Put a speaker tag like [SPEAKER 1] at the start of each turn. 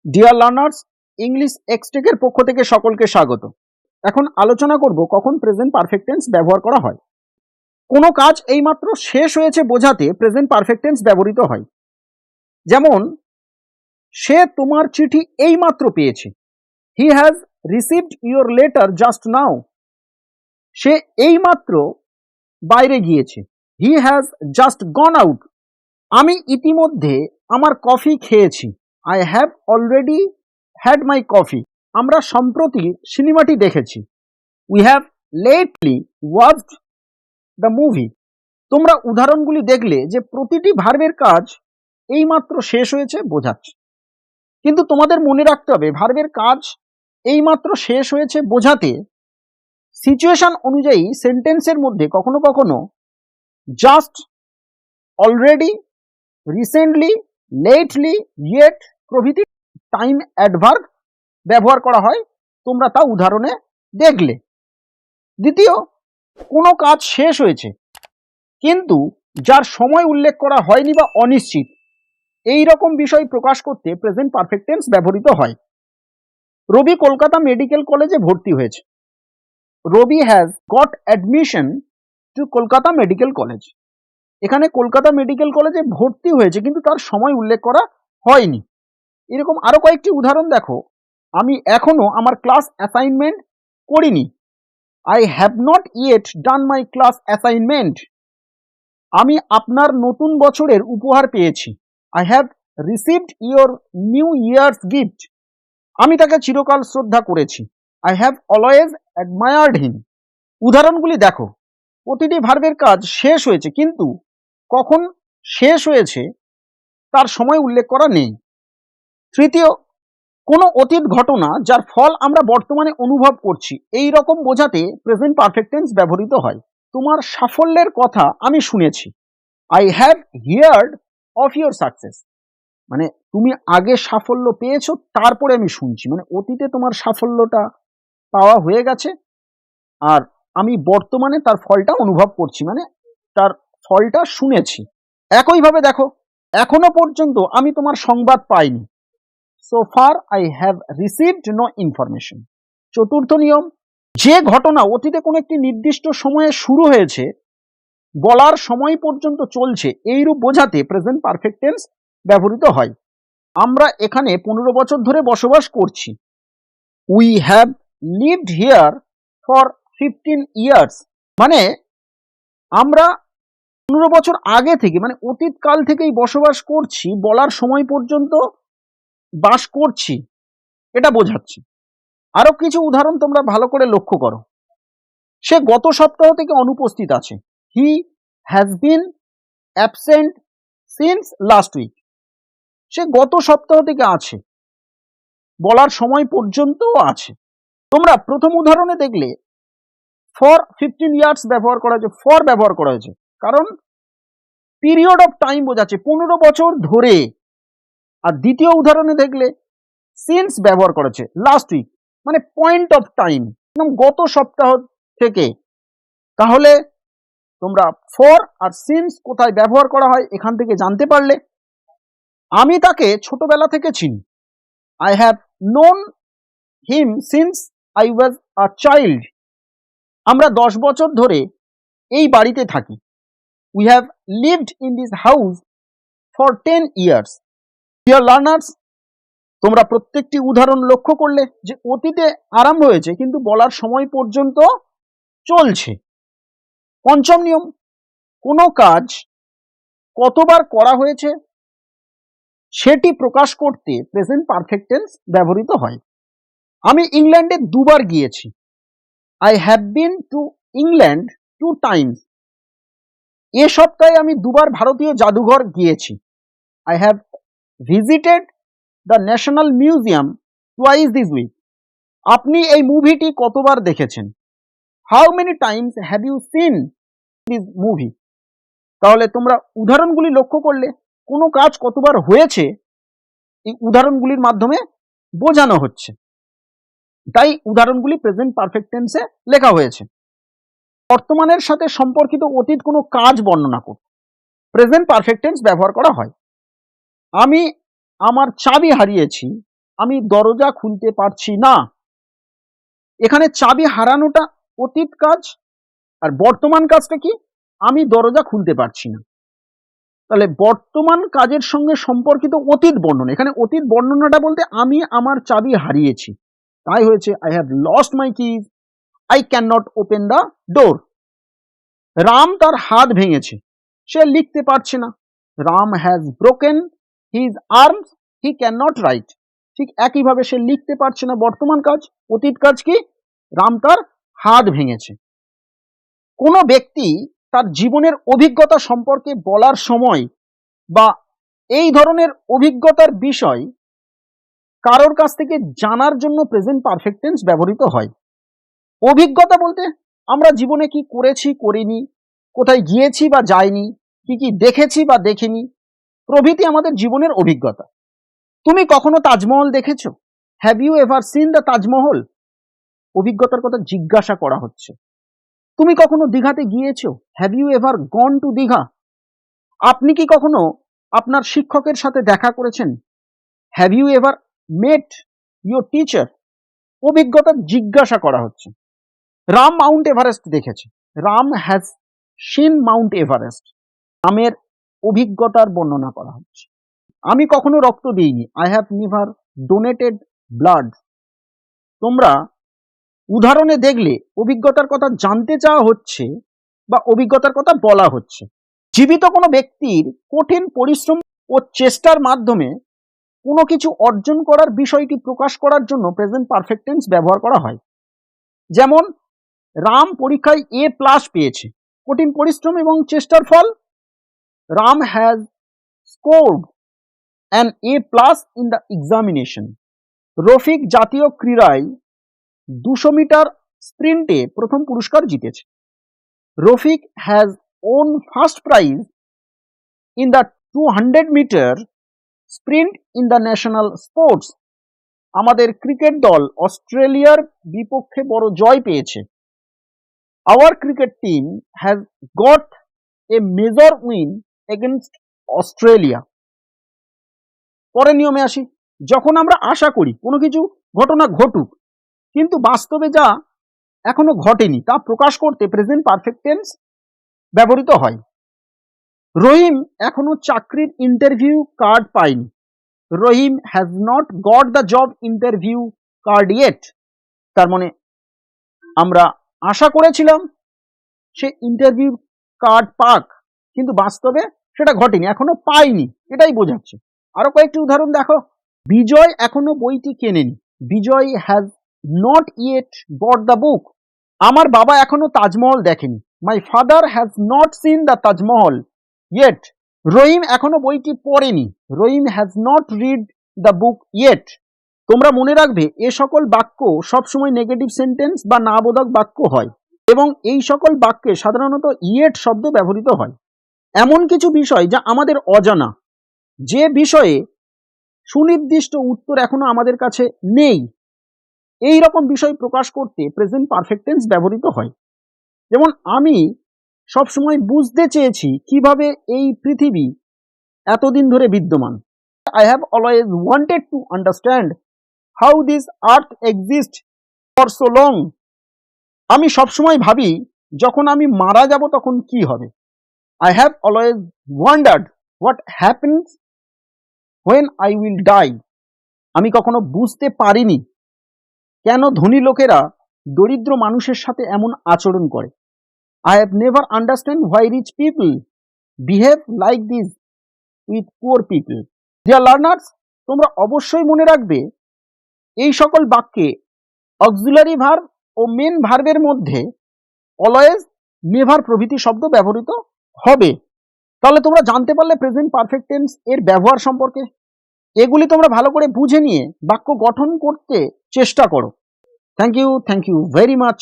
[SPEAKER 1] Dear learners, English এক্সটেকের পক্ষ থেকে সকলকে স্বাগত। এখন আলোচনা করব কখন প্রেজেন্ট পারফেক্ট টেন্স ব্যবহার করা হয়। কোনো কাজ এইমাত্র শেষ হয়েছে বোঝাতে প্রেজেন্ট পারফেক্ট টেন্স ব্যবহৃত হয়। যেমন, সে তোমার চিঠি এইমাত্র পেয়েছে। He has received your letter just now. সে এইমাত্র বাইরে গিয়েছে। He has just gone out. আমি ইতিমধ্যে আমার কফি খেয়েছি। I have already had my coffee. আমরা সম্প্রতি সিনেমাটি দেখেছি। We have lately watched the movie. তোমরা উদাহরণগুলি দেখলে যে প্রতিটি ভার্বের কাজ এইমাত্র শেষ হয়েছে বোঝাচ্ছে। কিন্তু তোমাদের মনে রাখতে হবে, ভার্বের কাজ এইমাত্র শেষ হয়েছে বোঝাতে সিচুয়েশন অনুযায়ী সেন্টেন্সের মধ্যে কখনো কখনো just, already, recently, lately, yet প্রভৃতি টাইম অ্যাডভার্ব ব্যবহার করা হয়। তোমরা তা উদাহরণে দেখলে। দ্বিতীয়, কোনো কাজ শেষ হয়েছে কিন্তু যার সময় উল্লেখ করা হয়নি বা অনিশ্চিত, এই রকম বিষয় প্রকাশ করতে প্রেজেন্ট পারফেক্ট টেন্স ব্যবহৃত হয়। রবি কলকাতা মেডিকেল কলেজে ভর্তি হয়েছে। Rabi has got admission to Kolkata medical college. এখানে কলকাতা মেডিকেল কলেজে ভর্তি হয়েছে কিন্তু তার সময় উল্লেখ করা হয়নি। এরকম আরো কয়েকটি উদাহরণ দেখো। আমি এখনো আমার ক্লাস অ্যাসাইনমেন্ট করিনি। I have not yet done my class assignment. আমি আপনার নতুন বছরের উপহার পেয়েছি। I have received your new years gift. আমি তাকে চিরকাল শ্রদ্ধা করেছি। আই হ্যাভ অলওয়েজ অ্যাডমায়ার্ড হিম। উদাহরণগুলি দেখো। প্রতিটি ভার্বের কাজ শেষ হয়েছে কিন্তু কখন শেষ হয়েছে তার সময় উল্লেখ করা নেই। তৃতীয়, কোনো অতীত ঘটনা যার ফল আমরা বর্তমানে অনুভব করছি, এই রকম বোঝাতে প্রেজেন্ট পারফেক্ট টেন্স ব্যবহৃত হয়। তোমার সাফল্যের কথা আমি শুনেছি। I have heard of your success. মানে তুমি আগে সাফল্য পেয়েছো, তারপরে আমি শুনছি। মানে অতীতে তোমার সাফল্যটা পাওয়া হয়ে গেছে আর আমি বর্তমানে তার ফলটা অনুভব করছি, মানে তার ফলটা শুনেছি। একইভাবে দেখো, এখনো পর্যন্ত আমি তোমার সংবাদ পাইনি। So far I have received no information. চতুর্থ নিয়ম, যে ঘটনা অতীতে কোনো একটি নির্দিষ্ট সময়ে শুরু হয়েছে, বলার সময় পর্যন্ত চলছে, এইরূপ বোঝাতে প্রেজেন্ট পারফেক্ট টেন্স ব্যবহৃত হয়। আমরা এখানে 15 বছর ধরে বসবাস করছি। We have lived here for 15 years. মানে আমরা 15 বছর আগে থেকে, মানে অতীতকাল থেকেই বসবাস করছি, বলার সময় পর্যন্ত বাস করছি, এটা বোঝাচ্ছে। আরো কিছু উদাহরণ তোমরা ভালো করে লক্ষ্য করো। সে গত সপ্তাহ থেকে অনুপস্থিত আছে। He has been absent since last week. সে গত সপ্তাহ থেকে আছে, বলার সময় পর্যন্তও আছে। তোমরা প্রথম উদাহরণে দেখলে ফর 15 ইয়ার্স ব্যবহার করা হয়েছে, ফর ব্যবহার করা হয়েছে কারণ পিরিয়ড অফ টাইম বোঝাচ্ছে, 15 বছর ধরে। আর দ্বিতীয় উদাহরণে দেখলে সিন্স ব্যবহার করেছে, লাস্ট উইক, মানে পয়েন্ট অফ টাইম, গত সপ্তাহ থেকে। তাহলে তোমরা ফর আর সিন্স কোথায় ব্যবহার করা হয় এখান থেকে জানতে পারলে। আমি তাকে ছোটবেলা থেকে চিনি। I have known him since I was a child. আমরা 10 বছর ধরে এই বাড়িতে থাকি। We have lived in this house for 10 years. Dear learners, তোমরা প্রত্যেকটি উদাহরণ লক্ষ্য করলে যে অতীতে আরম্ভ হয়েছে কিন্তু বলার সময় পর্যন্ত চলছে। পঞ্চম নিয়ম, কোনো কাজ কতবার করা হয়েছে সেটি প্রকাশ করতে প্রেজেন্ট পারফেক্ট টেন্স ব্যবহৃত হয়। আমি ইংল্যান্ডে 2 বার গিয়েছি। I have been to England 2 times. এ সপ্তাহে আমি 2 বার ভারতীয় জাদুঘর গিয়েছি। I have visited the national museum twice this week. আপনি এই মুভিটি কতবার দেখেছেন? How many times have you seen this movie? তাহলে তোমরা উদাহরণগুলি লক্ষ্য করলে কোনো কাজ কতবার হয়েছে এই উদাহরণগুলির মাধ্যমে বোঝানো হচ্ছে। তাই উদাহরণগুলি প্রেজেন্ট পারফেক্ট টেন্সে লেখা হয়েছে। বর্তমানের সাথে সম্পর্কিত অতীত কোনো কাজ বর্ণনা করতে প্রেজেন্ট পারফেক্ট টেন্স ব্যবহার করা হয়। আমি আমার চাবি হারিয়েছি। আমি দরজা খুলতে পারছি না। এখানে চাবি হারানোটা অতীত কাজ, আর বর্তমান কাজটা কি? আমি দরজা খুলতে পারছি না। তাহলে বর্তমান কাজের সঙ্গে সম্পর্কিত অতীত বর্ণনা, এখানে অতীত বর্ণনাটা বলতে আমি আমার চাবি হারিয়েছি, তাই হয়েছে I have lost my keys, I can not open the door. Ram তার হাত ভেঙেছে, সে লিখতে পারছে না। Ram has broken his arms, he can not right. ঠিক একইভাবে সে লিখতে পারছে না, বর্তমান কাজ। অতীত কাজ কি? রাম তার হাত ভেঙেছে। কোনো ব্যক্তি তার জীবনের অভিজ্ঞতা সম্পর্কে বলার সময় বা এই ধরনের অভিজ্ঞতার বিষয় কারোর কাছ থেকে জানার জন্য প্রেজেন্ট পারফেক্ট টেন্স ব্যবহৃত হয়। অভিজ্ঞতা বলতে আমরা জীবনে কি করেছি করিনি, কোথায় গিয়েছি বা যাইনি, কি কি দেখেছি বা দেখিনি প্রভৃতি আমাদের জীবনের অভিজ্ঞতা। তুমি কখনো তাজমহল দেখেছো? Have you ever seen the Taj Mahal? অভিজ্ঞতার কথা জিজ্ঞাসা করা হচ্ছে। তুমি কখনো দীঘাতে গিয়েছো? Have you ever gone to Digha? আপনি কি কখনো আপনার শিক্ষকের সাথে দেখা করেছেন? Have you ever met your teacher? অভিজ্ঞতা জিজ্ঞাসা করা হচ্ছে। রাম মাউন্ট এভারেস্ট দেখেছে, Ram has seen Mount Everest. রামের অভিজ্ঞতার বর্ণনা করা হচ্ছে। আমি কখনো রক্ত দিইনি, I have never donated blood. তোমরা উদাহরণে দেখলে অভিজ্ঞতার কথা জানতে চাওয়া হচ্ছে বা অভিজ্ঞতার কথা বলা হচ্ছে। জীবিত কোনো ব্যক্তির কঠিন পরিশ্রম ও চেষ্টার মাধ্যমে কোনো কিছু অর্জন করার বিষয়টি প্রকাশ করার জন্য প্রেজেন্ট পারফেক্ট টেন্স ব্যবহার করা হয়। যেমন রাম পরীক্ষায় A+ পেয়েছে, কঠিন পরিশ্রম এবং চেষ্টার ফল। Ram has scored an A+ in the examination. Rafiq জাতীয় ক্রীড়ায় 200 মিটার স্প্রিন্টে প্রথম পুরস্কার জিতেছে। Rafiq has won first prize in the 200 meter sprint in the national sports. আমাদের ক্রিকেট দল অস্ট্রেলিয়ার বিপক্ষে বড় জয় পেয়েছে। Our cricket team has got a major win against Australia. পরের নিয়মে আসি। যখন আমরা আশা করি কোনো কিছু ঘটনা ঘটুক কিন্তু বাস্তবে যা এখনো ঘটেনি তা প্রকাশ করতে প্রেজেন্ট পারফেক্ট টেন্স ব্যবহৃত হয়। রহিম এখনো চাকরির ইন্টারভিউ কার্ড পায়নি। Rahim has not got the job interview card yet. তার মানে আমরা আশা করেছিলাম সে ইন্টারভিউ কার্ড পাক, কিন্তু বাস্তবে সেটা ঘটেনি, এখনো পাইনি, এটাই বোঝাচ্ছে। আরো কয়েকটি উদাহরণ দেখো। বিজয় এখনো বইটি কেনেনি। Vijay has not yet bought the book. আমার বাবা এখনো তাজমহল দেখেনি। My father has not seen the Taj Mahal yet. Rahim এখনো বইটি পড়েনি। Rahim has not read the book yet. তোমরা মনে রাখবে এ সকল বাক্য সবসময় নেগেটিভ সেন্টেন্স বা না বোধক বাক্য হয় এবং এই সকল বাক্যে সাধারণত ইয়েট শব্দ ব্যবহৃত হয়। এমন কিছু বিষয় যা আমাদের অজানা, যে বিষয়ে সুনির্দিষ্ট উত্তর এখনো আমাদের কাছে নেই, এই রকম বিষয় প্রকাশ করতে প্রেজেন্ট পারফেক্ট টেন্স ব্যবহৃত হয়। যেমন আমি সবসময় বুঝতে চেয়েছি কিভাবে এই পৃথিবী এতদিন ধরে বিদ্যমান। I have always wanted to understand how this earth exists for so long. আমি সবসময় ভাবি যখন আমি মারা যাব তখন কি হবে। I have always wondered what happens when I will die. আমি কখনো বুঝতে পারিনি কেন ধনী লোকেরা দরিদ্র মানুষের সাথে এমন আচরণ করে। I have never understood why rich people behave like this with poor people. Dear learners, তোমরা অবশ্যই মনে রাখবে এই সকল বাক্যে অক্সিলারি ভার্ব ও মেন ভার্বের মধ্যে অলওয়েজ, নেভার প্রভৃতি শব্দ ব্যবহৃত হবে। তাহলে তোমরা জানতে পারলে প্রেজেন্ট পারফেক্ট টেন্স এর ব্যবহার সম্পর্কে। এগুলি তোমরা ভালো করে বুঝে নিয়ে বাক্য গঠন করতে চেষ্টা করো। Thank you very much.